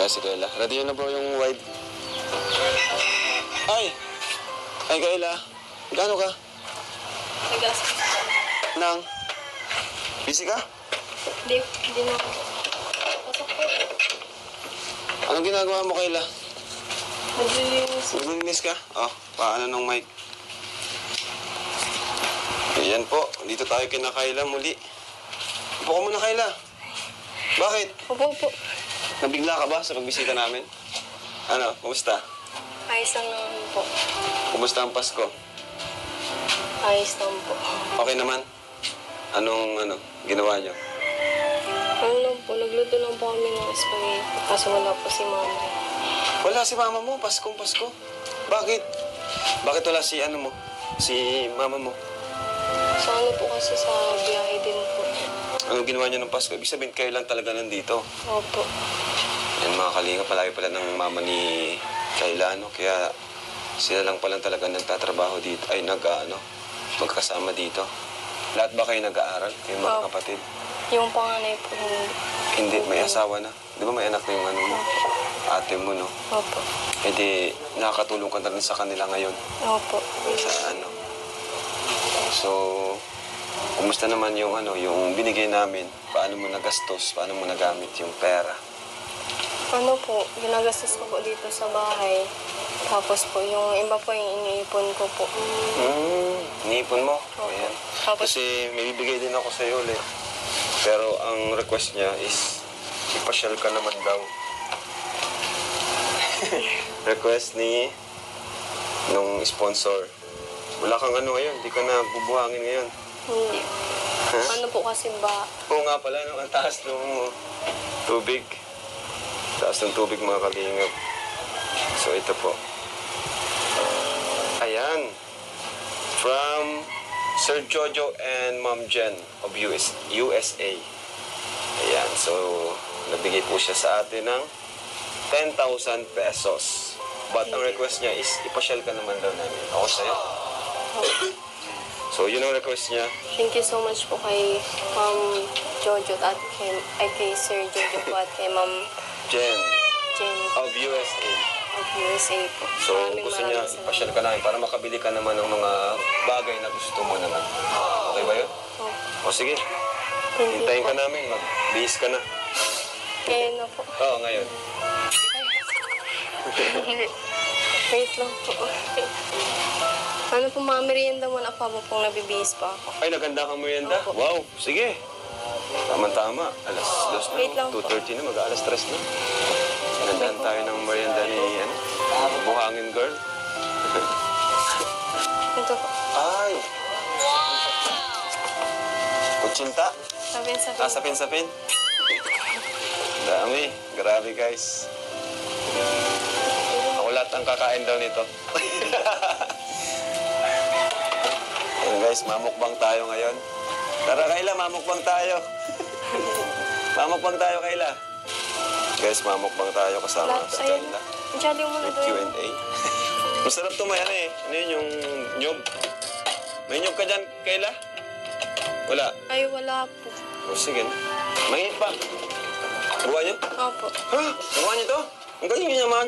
Kasi Kayla. Ready yun na bro yung wide. Ay! Ay Kayla. Gano ka? Nagas. Nang? Busy ka? Hindi na. Pasok po. Anong ginagawa mo Kayla? Naglilinis. Naglilinis ka? Oh, paano ng mic? Ayan po. Dito tayo kina Kayla muli. Upo ka muna Kayla. Bakit? Opo po. Nabigla ka ba sa pagbisita namin? Ano, kumusta? Ayos lang naman po. Kumusta ang Pasko? Ayos lang po. Okay naman? Anong ginawa niyo? Ano lang po, nagluto lang po kami ng spaghetti. Kaso wala po si mama. Wala si mama mo, Paskong Pasko. Bakit? Bakit wala si si mama mo? Sa ano po kasi sa biyahe din po. Anong ginawa niyo ng Pasko? Ibig sabihin kayo lang talaga nandito. Opo. Yan mga kalinga, palagi pala ng mama ni Kayla, kaya sila lang pala talaga nagtatrabaho dito, ay magkasama dito. Lahat ba kayo nag-aaral? Kayong mga kapatid? Yung panganay po. Hindi, may asawa na. Di ba may anak na yung mo? Ate mo, no? Opo. E di, nakakatulong ka na rin sa kanila ngayon. Opo. Sa So, kumusta naman yung yung binigay namin? Paano mo nagastos? Paano mo nagamit yung pera? Ano po, ginagastos ko po dito sa bahay. Tapos po, yung iba po yung iniipon ko po. Iniipon mo? Opo. Ayan. Tapos, Kasi may bibigay din ako sa'yo ulit. Pero ang request niya is, ipasyal ka naman daw. Request nung sponsor. Wala kang ngayon, di ka na bubuhangin ngayon. hindi. Huh? Ano po kasi ba, Oo nga pala, ang taas ng tubig. Taas ng tubig mga kalingap. So ito po. Ayan. From Sir Jojo and Ma'am Jen of USA. Ayan. So, nabigay po siya sa atin ng 10,000 pesos. But ang request niya is, ipasyal ka naman daw namin. Ako sa'yo. So, yun ang request niya. thank you so much po kay Ma'am Jojo at kay Sir Jojo po at kay Ma'am Jen Jen of USA. of USA po. So, Maraming gusto niya salamat. ipasyal ka namin para makabili ka naman ng mga bagay na gusto mo naman. Okay ba yun? Oh, O sige, thank you hintayin po. ka namin. Mag-bihis ka na. Kaya na po. Oo, ngayon. Wait lang po. Ano po, mga merienda muna pa mo pong nabibihis pa ako. Ay, naganda kang merienda? Opo. Wow, sige. Tama-tama. Alas 2 na. Wait lang po. 2:30 na, mag-alas 3 na. Nagandaan tayo ng merienda ni, Buhangin Girl. Ito po. Ay! Kutsinta? Sabihin. Sapin-sapin. Dami. Grabe, guys. Ako lahat ang kakain daw nito. Ayan, guys, mamukbang tayo ngayon. Tara, Kayla, mamukbang tayo. Mamukbang tayo, Kayla. Guys, mamukbang tayo kasama Lahat, si ayun. Kayla. Diyan mo na With doon. Q&A. Masarap to, may Ano yun, yung nyog? May nyog ka dyan, Kayla? Wala. Ay, wala po. O, sige. Mainit pa. Buha niyo? Opo. Ha? Buha niyo to? Ang galing niyo naman.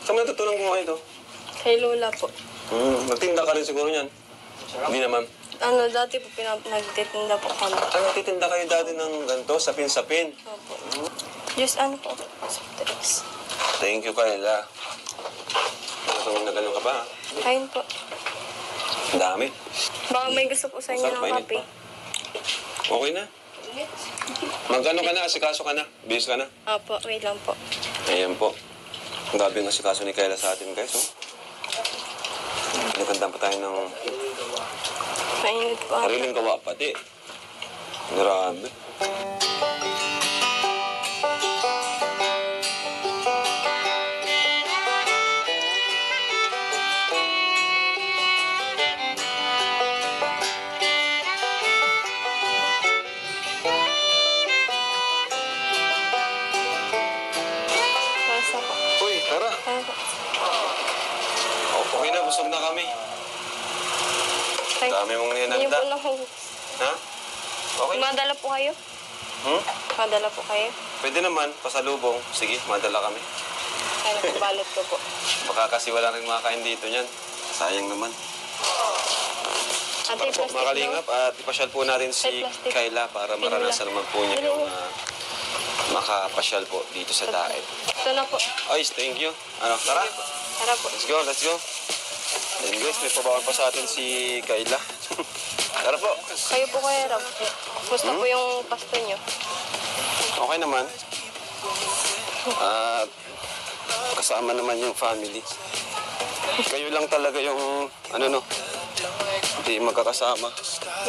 Saan mo natutunan gumawa ito? Kay Lola po. Nagtinda ka rin siguro niyan. Hindi naman. Ano, dati po nagtitinda po kami. Nagtitinda kayo dati ng ganito, sapin-sapin. Opo. Just ano po, soft drinks. Thank you, Kayla. Nagano ka ba? Kain po. Ang dami. Baka may gusto po sa inyo Masarap, ng mainit kape. pa. Okay na. Magano ka na, asikaso ka na. Bihis ka na. Opo, wait lang po. Ayan po. Ang gabi ng asikaso ni Kayla sa atin, guys. Pinagandaan pa tayo ng Mainit po. sariling gawa pati. Grabe. Basta po. Uy, tara. Ano po? Okay na, busog na kami. Ay, Dami mong Hindi ninanda. po na ako. Ha? Okay. Madala po kayo? Hmm? Madala po kayo. Pwede naman, pasalubong. Sige, madala kami. Kaya nakabalot ko po. Baka kasi wala rin makakain dito niyan. Sayang naman. Ate, Para po plastic makalingap at ipasyal po natin si Ay, plastic. Kayla para maranasan naman po niya yung makapasyal po dito sa Daet. Ito na po. Ayos, thank you. Ano, tara. Tara po. Let's go, let's go. And guys, may pabawan pa sa atin si Kayla. Tara po. Kayo po Kuya Rob. Gusto po yung pasto nyo. Okay naman. At kasama naman yung family. Kayo lang talaga yung, ano no, hindi magkakasama.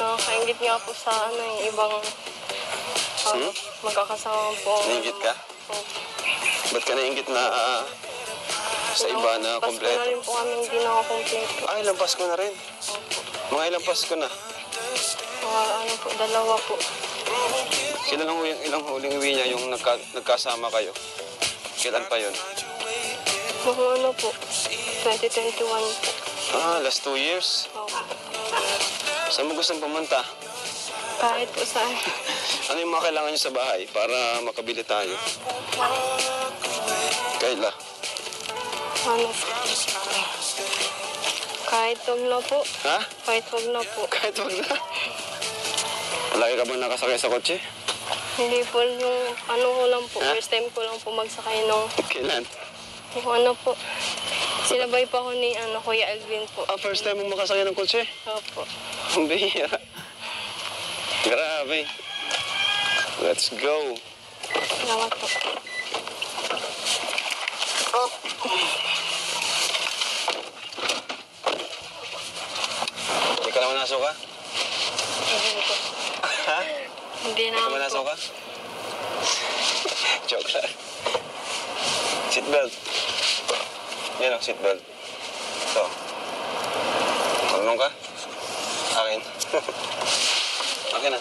Nakakaingit nga po sa yung ibang magkakasama po. Nainggit ka? Opo. Ba't ka nainggit na sa iba na Pasko na kompleto? rin po kami hindi nakakompleto. Ay, ilang Pasko na rin. Mga ilang Pasko na. Mga dalawa po. Kailan ang ilang huling uwi niya yung nagkasama kayo? Kailan pa yun? Mga po, 2021 po. Last 2 years. Opo. Saan mo gustong pumunta? Kahit po saan. Ano yung mga kailangan niyo sa bahay para makabili tayo? Kayla. Ano po. Kahit wag na po. Ha? Kahit wag na po. Kahit wag na. Palagi ka bang nakasakay sa kotse? Hindi po yung ko lang po. Ha? First time ko lang po magsakay nung Kailan? yung po. Sinabay pa ko ni Kuya Alvin po. First time mo makasakay ng kotse? Opo. Ang bihira. Grabe. Let's go. Salamat po. Hindi ka naman naso ka? Hindi po. Ha? Hindi Hindi na ka naso po. ka? Joke lang. Seatbelt. Yan ang seatbelt. Ito. Marunong ka? Akin. Akin na.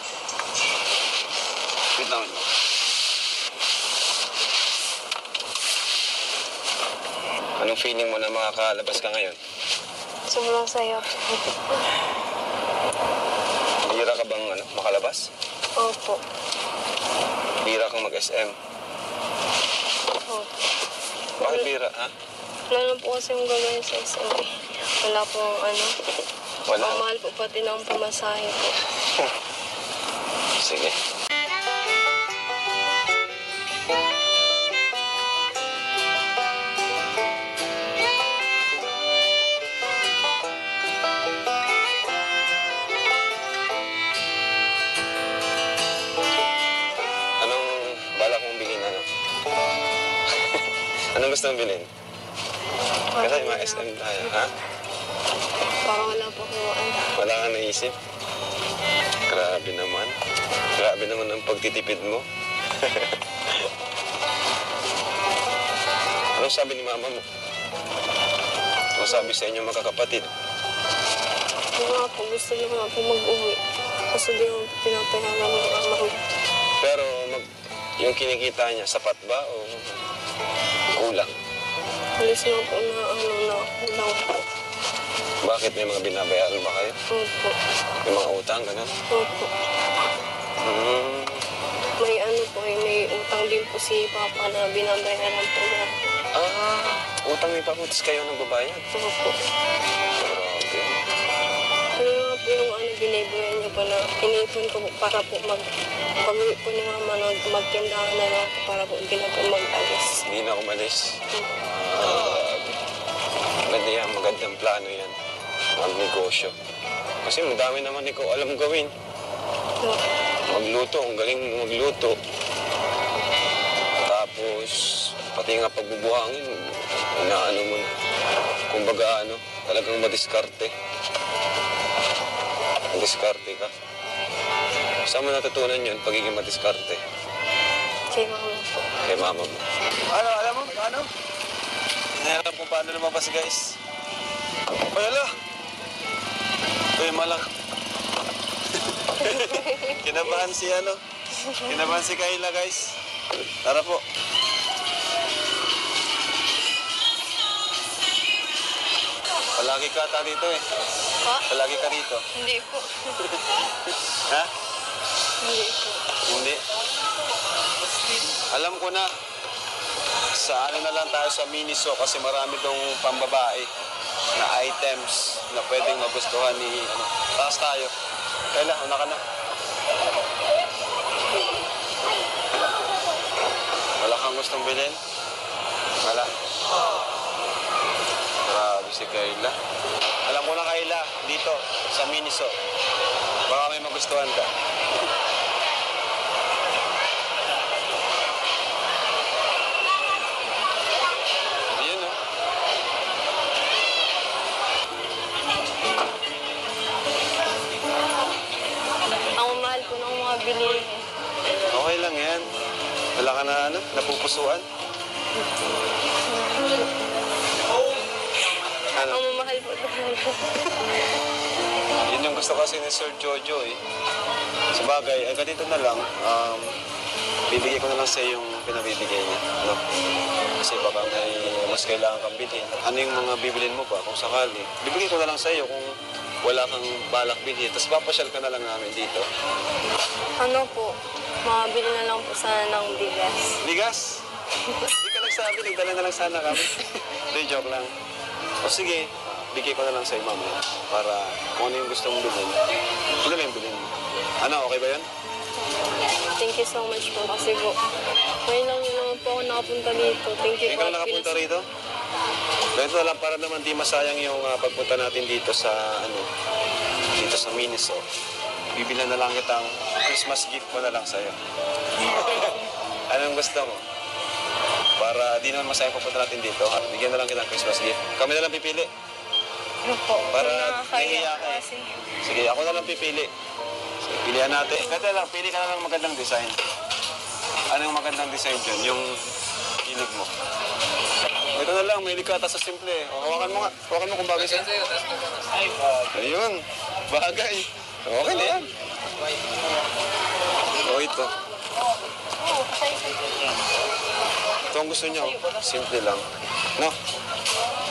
Wait lang. Anong feeling mo na makakalabas ka ngayon? Sobrang saya po. Bira ka bang makalabas? Opo. Bira kang mag-SM. Opo. Bakit bira, ha? Wala lang po kasi yung gagawin sa SMA. Wala po Wala. Ang mahal po pati ng pamasahe po. Sige. Anong balak mong bilhin, ano? Anong gusto mong bilhin? Kasi mga SM tayo, ha? Parang wala po ko Wala kang naisip? Grabe naman. Grabe naman ang pagtitipid mo. Anong sabi ni mama mo? Anong sabi sa inyo magkakapatid? Yung nga po, gusto niyo nga po mag-uwi. Kasi di mo pinapayagan ng ama ko. Pero yung kinikita niya, sapat ba o kulang? Alis nga po na kulang po. Bakit may mga binabayaran ba kayo? Opo. May mga utang, gano'n? Opo. Hmm. May may utang din po si Papa na binabayaran po na. Utang may paputis kayo ng babayad. Opo. Grabe. Ano nga po yung binibuyan niyo po na iniipon ko po para po pag-uwi po ni Mama na magtindahan na lang po para po hindi na po mag-alis. Hindi na umalis. Maganda yan, magandang plano yan. Magnegosyo. Kasi madami naman ikaw alam gawin. Magluto, ang galing mo magluto. Tapos, pati nga pagbubuhangin, inaano mo na. Kumbaga talagang madiskarte. Madiskarte ka. Saan mo natutunan yun, pagiging madiskarte? Kay Mama po. Kay mama mo. Alam mo? Paano? Hindi alam kung paano lumabas, guys. Ay, ala! Uy, malak. Kinabahan si Kayla, guys. Tara po. Palagi ka ata dito eh. Ha? Palagi ka dito. Hindi po. Ha? Hindi po. Hindi. Alam ko na, sa ano na lang tayo sa Miniso kasi marami tong pambabae na items na pwedeng magustuhan ni ano. Taas tayo. Kayla, una ka na. Wala kang gustong bilhin? Wala. Grabe si Kayla. Alam ko na Kayla, dito sa Miniso. Baka may magustuhan ka. Yun o. Ang mahal po ng mga bilihin. Okay lang yan. Wala ka na ano, napupusuan. Ano? Ang mamahal po talaga. Yun yung gusto kasi ni Sir Jojo eh. Sa bagay, ay ganito na lang, bibigay ko na lang sa yung pinabibigay niya. No? Kasi baka may mas kailangan kang bilhin. Ano yung mga bibilin mo ba kung sakali? Bibigay ko na lang sa iyo kung wala kang balak bilhin. Tapos papasyal ka na lang namin dito. Ano po, makabili na lang po sana ng bigas. Bigas? Hindi ka nagsabi, nagdala na lang sana kami. Hindi, joke lang. O sige, bigay ko na lang sa'yo mamaya para kung ano yung gusto mong bilhin, ano lang yung bilhin mo. Ano, okay ba yun? Thank you so much po kasi po, ngayon lang yun naman po ako nakapunta dito. Thank you Ngayon po. ka na nakapunta rito? Ganito lang para naman di masayang yung pagpunta natin dito sa dito sa Miniso. Bibilan na lang kitang Christmas gift ko na lang sa'yo. Anong gusto mo? Para di naman masayang pagpunta natin dito. Bigyan na lang kitang Christmas gift. Kami na lang pipili. Ano po, Para nakakaya nahihiya ka eh. kasi. Sige, ako na lang pipili. Sige, pilihan natin. Kaya lang, pili ka na lang magandang design. Anong magandang design dyan? Yung hilig mo. Ito na lang, may ka sa simple. O, hawakan mo nga. Hawakan mo kung bagay sa'yo. Ayun, bagay. Okay na yan. O, ito. Ito ang gusto niyo. Simple lang. No?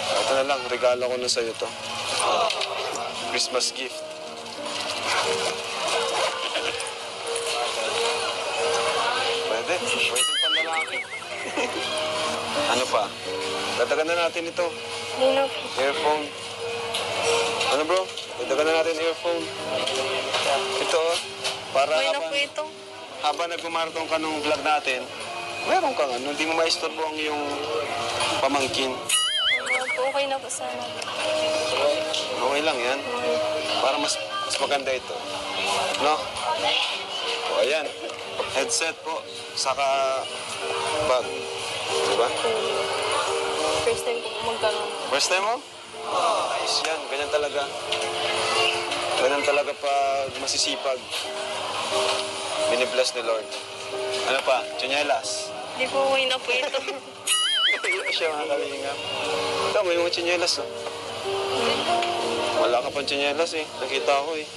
Ito na lang, regalo ko na sa'yo to. Christmas gift. Pwede. Pwede pang lalaki. Ano pa? Dadagan na natin ito. Hindi na po. Earphone. Ano bro? Dadagan na natin earphone. Ito, para Okay na po ito. habang nagmamarathon ka nung vlog natin, meron kang ano, hindi mo maistorbo ang iyong pamangkin. Ano po, okay na po sana. Okay lang yan. Para mas maganda ito. No? O, ayan. Headset po. Saka bag. Diba? First time po magkaroon. First time mo? Nice yan. Ganyan talaga. Ganyan talaga pag masisipag. Binibless ni Lord. Ano pa? Chinelas. Hindi po, okay na po ito. Ito siya mga kalingap. Ito, may mga chinelas oh. Wala ka pang chinelas eh. Nakita ko eh.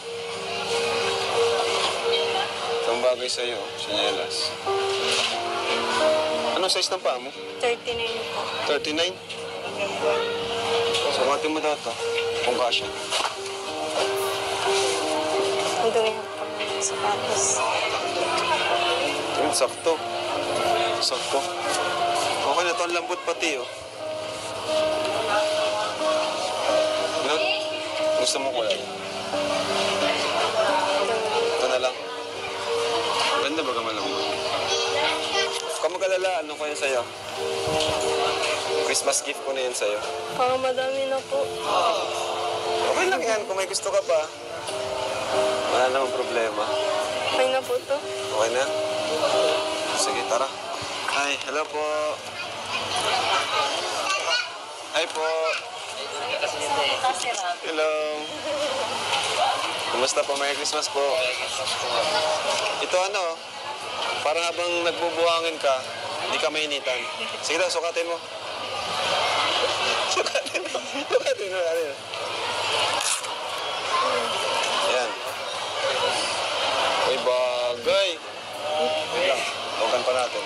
Itong bagay sa'yo, chinelas. Anong size ng paa mo? 39 po. 39? Sumatin mo daw ito. Kung kasya. Ang gawin ko po ng sapatos. Yun, sakto. Sakto. Okay na ito. Ang lambot pati oh. Ano? Gusto mo kulay? Ito na lang. Ganda ba gaman lang? Kung mag-alala, ano ko yan sa'yo? Christmas gift ko na yan sa'yo. Parang madami na po. Okay lang yan. Kung may gusto ka pa, wala namang problema. Okay na po to. Okay na? Sige, tara. Hi, hello po. Hi po. Hello. Kumusta po? Merry Christmas po. Ito ano, para habang nagbubuhangin ka, hindi ka mainitan. Sige daw, sukatin mo. Sukatin mo. Sukatin mo. Ayan. Uy, bagay. Wait lang. Huwagan pa natin.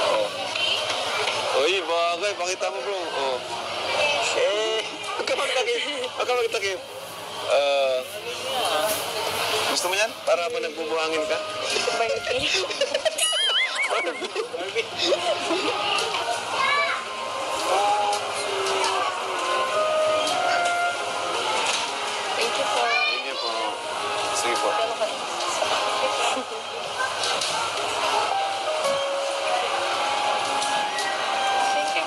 Oh. Uy, bagay. Pakita mo, bro. Oh. Huwag ka magtakip. Huwag ka magtakip. Gusto mo yan? Para mo nagbubuhangin ka? Barbie. Barbie. Thank you po. Thank you po. Sige po. Pero ka. Thank you po.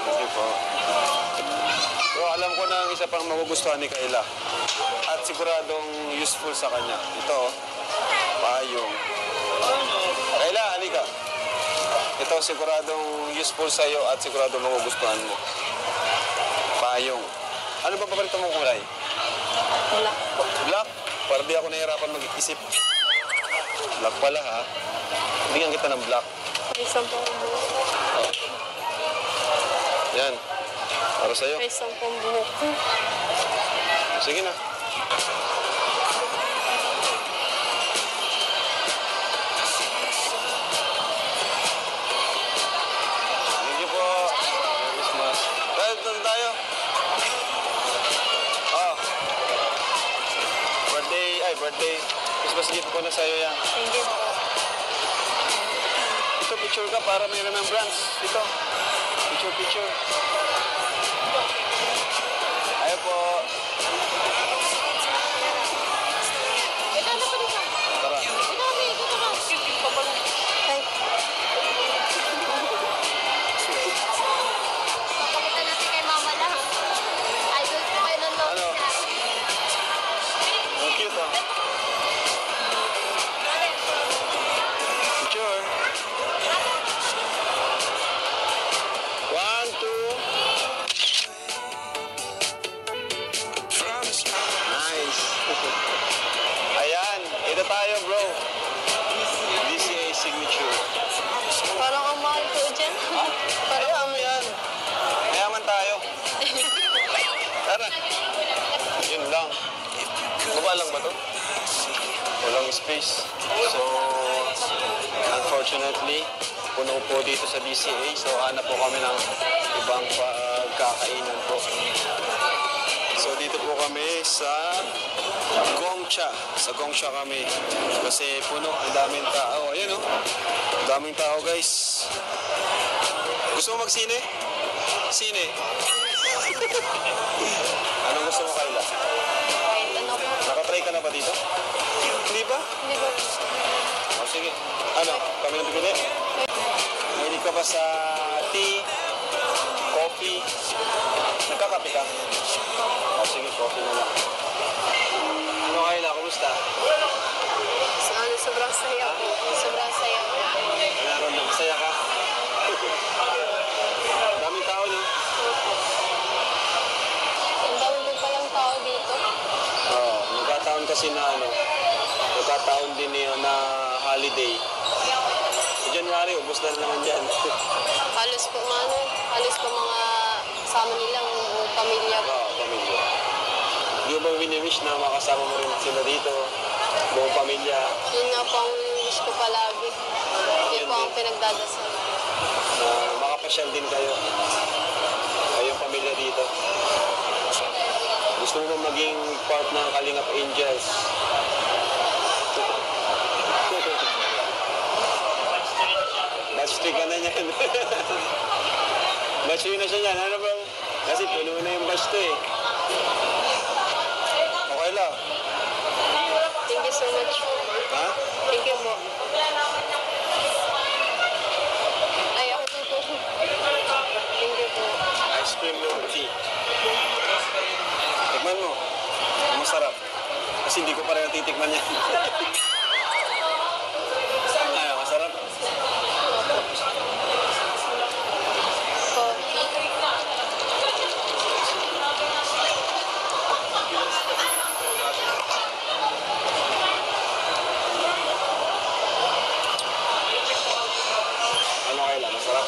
Thank you po. So, alam ko na ang isa pang magugustuhan ni Kayla. At siguradong useful sa kanya. Ito, payong. Kayla, halika. Ito siguradong useful sa iyo at siguradong magugustuhan mo. Payong. Ano ba paborito mong kulay? Black po. Black? Para di ako nahihirapan mag-isip. Black pala ha. Bigyan kita ng black. May sampung buhok. Oh. Yan. Para sa'yo. May sampung buhok. Sige na. Thank you po. Merry Christmas. Doon tayo. Oh. Birthday. Christmas gift ko na sa'yo yan. Thank you po. Ito, picture ka para may remembrance. Ito. Picture. Ayaw po. Tara. Ay, Pakita natin kay mama lang. Idol ko kayo ng love Ano? niya. Ang cute ah. Picture. 1, 2. Nice. Ayan. Ito tayo, bro. DCA signature. parang ang mahal ko dyan. Hayaan mo yan. Mayaman tayo. Tara. Yun lang. Baba lang ba to? Walang space. So, unfortunately, puno po dito sa DCA. So, hanap po kami ng ibang pagkakainan po. So, dito po kami sa Gongcha. Sa Gongcha kami. Kasi puno, ang daming tao. Ayan o. Ang daming tao, guys. Gusto mo magsine? Sine. Anong gusto mo, Kayla? Kahit ano po. Nakatry ka na ba dito? Hindi ba? Hindi ko. O sige. Ano? Kami nang bibili? Mahilig ka ba sa tea? Coffee? Nagkakape ka? O sige, coffee na lang. Ano, Kayla? Kumusta? Sobrang saya po. Sobrang saya po. Meron na. Masaya ka? Daming tao, no? Ang dami po palang tao dito. Oo. Nagkataon kasi na ano, nagkataon din na holiday. Sa January, ubos na naman dyan. Halos po mga kasama nilang buong pamilya po. Oo, pamilya. Di ba wini-wish na makasama mo rin sila dito, buong pamilya, Yun nga po ang wish ko palagi. Yun po ang pinagdadasal. na makapasyal din kayo, kayong pamilya dito. Gusto mo ba maging part ng Kalingap Angels? Batch 3 ka na niyan. Batch 3 na siya niyan. Ano ba? Kasi puno na yung batch 2 eh. Okay lang. Thank you so much. Ha? Thank you po. Ay, ako po. Thank you po. Ice cream milk tea. Tikman mo. Masarap. Kasi hindi ko pa rin natitikman yan. Ay, masarap. Ano kailan? Masarap.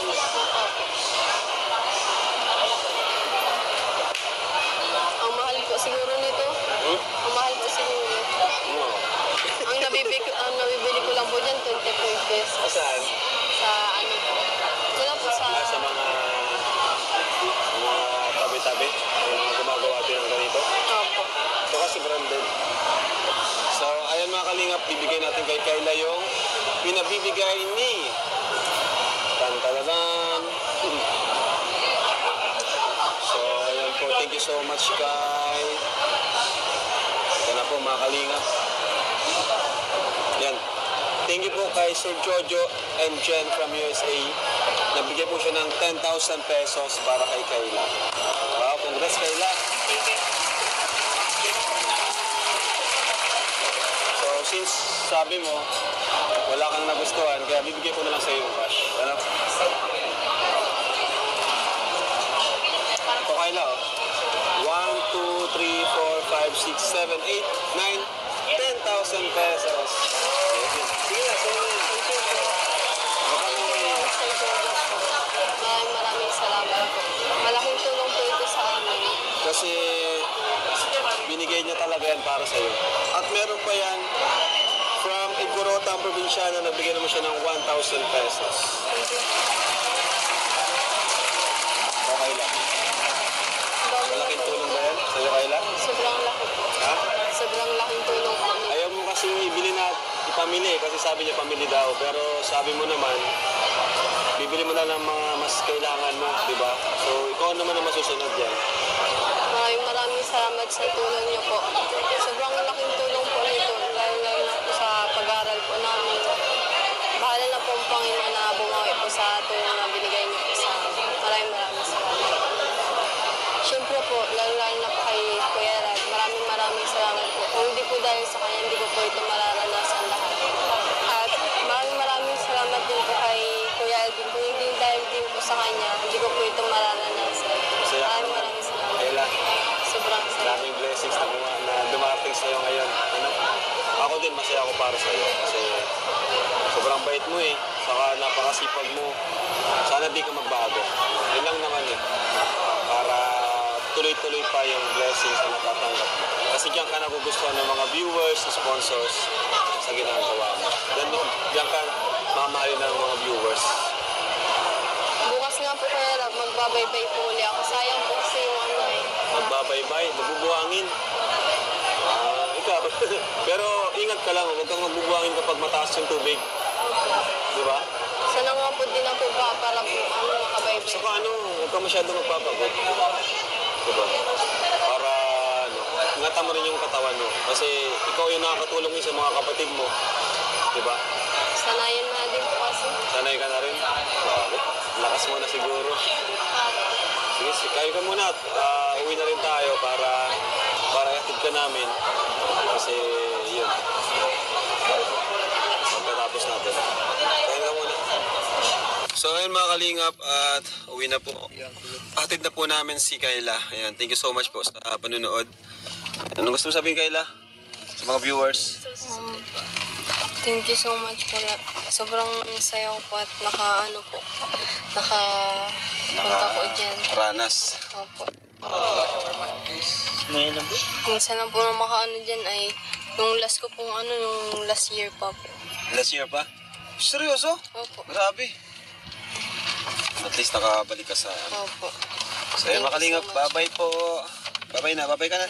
Ang mahal po siguro nito. Hmm? Ang mahal po siguro. Oo. Ang nabibili ko lang po dyan, 25 pesos. Saan? Sa ano po. Wala po sa... Sa mga tabi-tabi. Yung mga gumagawa din ng ganito. Opo. Ito kasi branded. So, ayan mga kalingap, kay Kayla yung pinabibigay ni Tantalalan. So, ayan po. Thank you so much, Kay. Ito na po, mga kalingap. Yan. Thank you po kay Sir Jojo and Jen from USA. Nabigay po siya ng 10,000 pesos para kay Kayla. Wow, congrats, Kayla. Thank you. So, since sabi mo, wala kang nagustuhan, kaya bibigay ko na lang sa iyo yung cash. Ano? Ito, Kayla, oh. 1, 2, 3, 4, 5, 6, 7, 8, 9, 10,000 pesos. Sige na, sige na. Thank you po. Baka Thank you mamaya. po, Sir Jojo po. Maraming salamat po. Malaking tulong po ito sa amin. Kasi binigay niya talaga yan para sa iyo. At meron pa yan from Igorota, ang probinsyano, nagbigay naman siya ng 1,000 pesos. Thank you. Okay lang. Dami na Malaking po. tulong ba yan sa iyo, Kayla? Sobrang laki po. Ha? Sobrang laking tulong po. Ayaw mo kasi ibili na ipamili kasi sabi niya pamili daw. Pero sabi mo naman, bibili mo na ng mga mas kailangan mo, di ba? So, ikaw naman ang masusunod yan. Maraming salamat sa tulong niyo po. Sobrang laking tulong po nito, lalo na po sa pag-aaral po namin. Bahala na po ang Panginoon na bumawi po sa tulong na binigay niyo po sa amin. Maraming salamat. Siyempre po, lalo na po kay Kuya Rad, maraming salamat po. Kung hindi po dahil sa kanya, hindi ko po ito mararanasan lahat. At maraming salamat din po kay Kuya Alvin. Kung hindi dahil din po sa kanya, hindi ko po ito mararanasan. Maraming salamat. Kayla, Sobrang salamat. maraming blessings na dumating sa iyo ngayon. Ano? Ako din, masaya ako para sa iyo. Kasi sobrang bait mo eh. Saka napakasipag mo. Sana di ka magbago. Yun lang naman eh. Para tuloy-tuloy pa yung blessings na natatanggap mo. Kasi diyan ka nagugustuhan ng mga viewers, sponsors sa ginagawa mo. Diyan ka mamahalin ng mga viewers. Bukas nga po kaya Rab, magbabaybay po uli ako. Sayang po kasi yung ano eh. Magbabaybay, nabubuhangin. Ikaw. Pero ingat ka lang, huwag kang magbubuhangin kapag mataas yung tubig. Di ba? Sana nga po din ako ba para po makabaybay. Saka huwag ka masyado magpapagod. Diba? Para, ingatan mo rin yung katawan mo. Kasi ikaw yung nakakatulong sa mga kapatid mo. Diba? Sanayan na din po kasi. Sanay ka na rin. Bakit? Lakas mo na siguro. Sige, kayo ka muna at uwi na rin tayo para ihatid ka namin. Kasi, yun. Pagkatapos natin. Kayo ka muna. So ayun mga kalingap at uwi na po. Hatid na po namin si Kayla. Ayan, thank you so much po sa panunood. Anong gusto mo sabihin, Kayla? Sa mga viewers? Thank you so much po. Sobrang saya ko po at nakapunta po dyan. Ranas. Opo. Minsan lang po na makaano dyan ay yung last ko pong yung last year pa po. Last year pa? Seryoso? Opo. Grabe. At least nakabalik ka sa... Opo. So ayun mga kalingap, bye-bye po. Bye-bye na, bye-bye ka na.